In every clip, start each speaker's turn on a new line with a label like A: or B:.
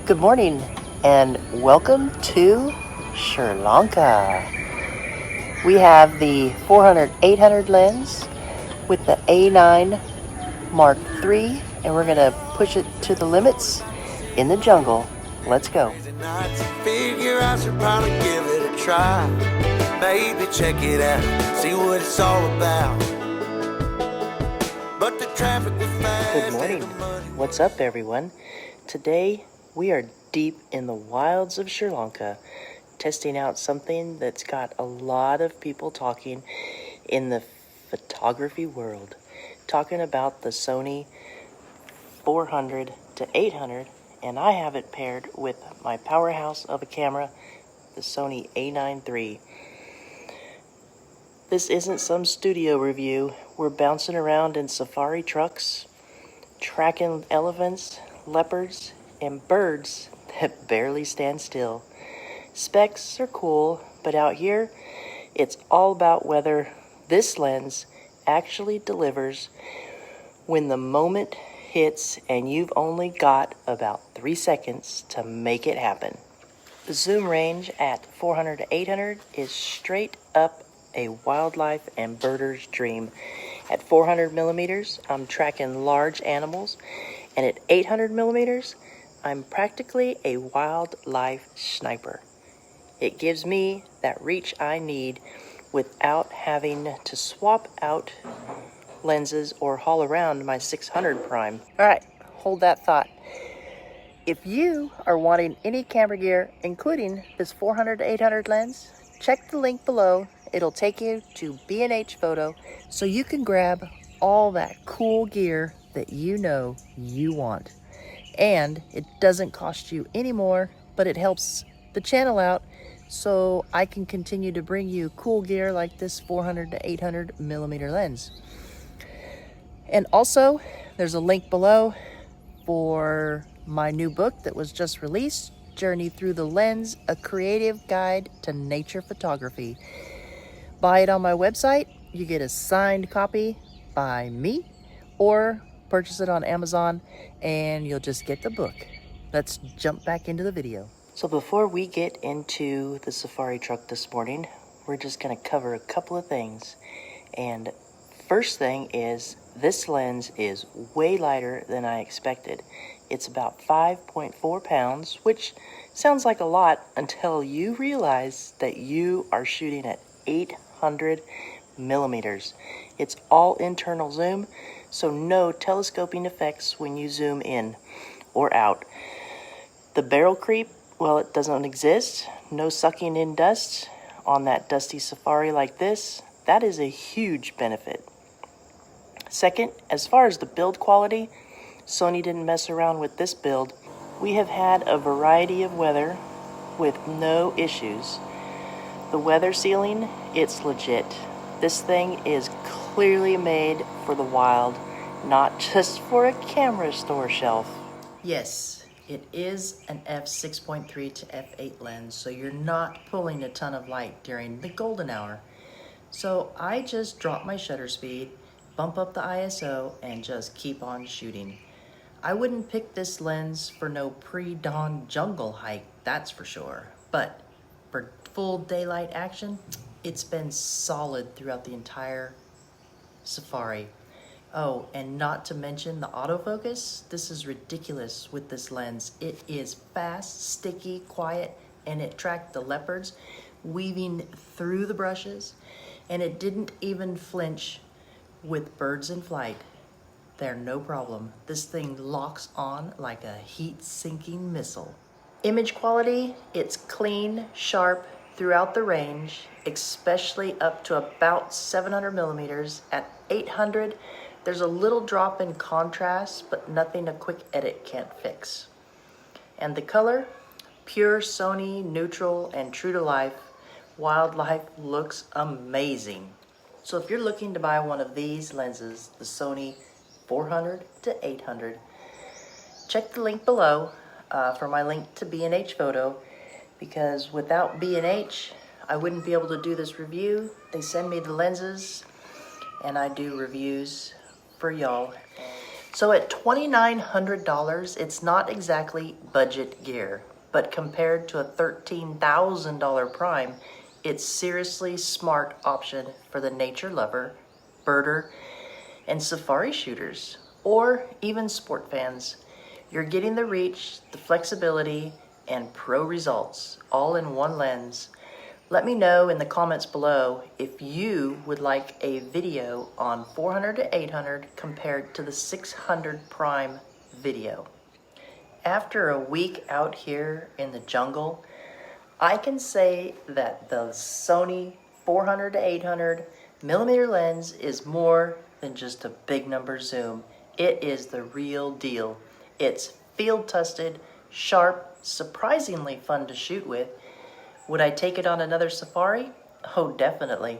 A: Good morning and welcome to Sri Lanka. We have the 400-800 lens with the A9 Mark III, and we're going to push it to the limits in the jungle. Let's go.
B: Figure I should probably give it a try. Maybe check it out, see what it's all about. But the traffic was fast.
A: Good morning. What's up, everyone? Today we are deep in the wilds of Sri Lanka, testing out something that's got a lot of people talking in the photography world, talking about the Sony 400-800, and I have it paired with my powerhouse of a camera, the Sony A9 III. This isn't some studio review. We're bouncing around in safari trucks, tracking elephants, leopards, and birds that barely stand still. Specs are cool, but out here, it's all about whether this lens actually delivers when the moment hits and you've only got about 3 seconds to make it happen. The zoom range at 400-800 is straight up a wildlife and birder's dream. At 400 millimeters, I'm tracking large animals, and at 800 millimeters, I'm practically a wildlife sniper. It gives me that reach I need without having to swap out lenses or haul around my 600 prime. All right, hold that thought. If you are wanting any camera gear, including this 400-800 lens, check the link below. It'll take you to B&H Photo so you can grab all that cool gear that you know you want. And it doesn't cost you any more, but it helps the channel out so I can continue to bring you cool gear like this 400-800 millimeter lens. And also, there's a link below for my new book that was just released, Journey Through the Lens, A Creative Guide to Nature Photography. Buy it on my website, you get a signed copy by me, or purchase it on Amazon and you'll just get the book. Let's jump back into the video. So before we get into the safari truck this morning, we're just going to cover a couple of things. And first thing is, this lens is way lighter than I expected. It's about 5.4 pounds, which sounds like a lot until you realize that you are shooting at 800 millimeters. It's all internal zoom, so no telescoping effects when you zoom in or out. The barrel creep, well, it doesn't exist. No sucking in dust on that dusty safari like this. That is a huge benefit. Second, as far as the build quality, Sony didn't mess around with this build. We have had a variety of weather with no issues. The weather sealing, it's legit. This thing is clearly made for the wild, not just for a camera store shelf. Yes, it is an f6.3 to f8 lens, so you're not pulling a ton of light during the golden hour. So I just drop my shutter speed, bump up the ISO, and just keep on shooting. I wouldn't pick this lens for no pre-dawn jungle hike, that's for sure. But for full daylight action, it's been solid throughout the entire safari. Oh, and not to mention the autofocus. This is ridiculous with this lens. It is fast, sticky, quiet, and it tracked the leopards weaving through the brushes, and it didn't even flinch with birds in flight. They're no problem. This thing locks on like a heat-sinking missile. Image quality, it's clean, sharp throughout the range, especially up to about 700 millimeters. At 800, there's a little drop in contrast, but nothing a quick edit can't fix. And the color, pure Sony, neutral, and true to life. Wildlife looks amazing. So if you're looking to buy one of these lenses, the Sony 400-800, check the link below for my link to B&H Photo, because without B&H, I wouldn't be able to do this review. They send me the lenses, and I do reviews for y'all. So at $2,900, it's not exactly budget gear, but compared to a $13,000 Prime, it's seriously smart option for the nature lover, birder, and safari shooters, or even sport fans. You're getting the reach, the flexibility, and pro results all in one lens. Let me know in the comments below if you would like a video on 400 to 800 compared to the 600 Prime video. After a week out here in the jungle, I can say that the Sony 400 to 800 millimeter lens is more than just a big number zoom. It is the real deal. It's field tested, sharp, surprisingly fun to shoot with. Would I take it on another safari? Oh, definitely.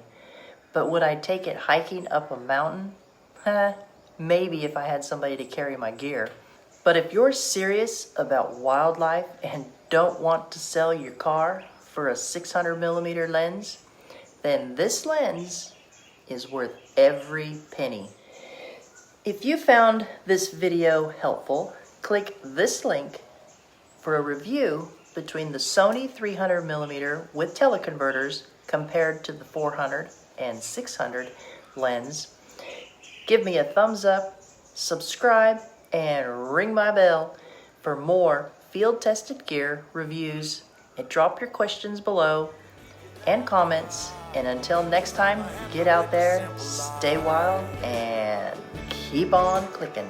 A: But would I take it hiking up a mountain? Maybe if I had somebody to carry my gear. But if you're serious about wildlife and don't want to sell your car for a 600 millimeter lens, then this lens is worth every penny. If you found this video helpful, click this link for a review between the Sony 300mm with teleconverters compared to the 400 and 600 lens. Give me a thumbs up, subscribe, and ring my bell for more field-tested gear reviews. And drop your questions below and comments. And until next time, get out there, stay wild, and keep on clicking.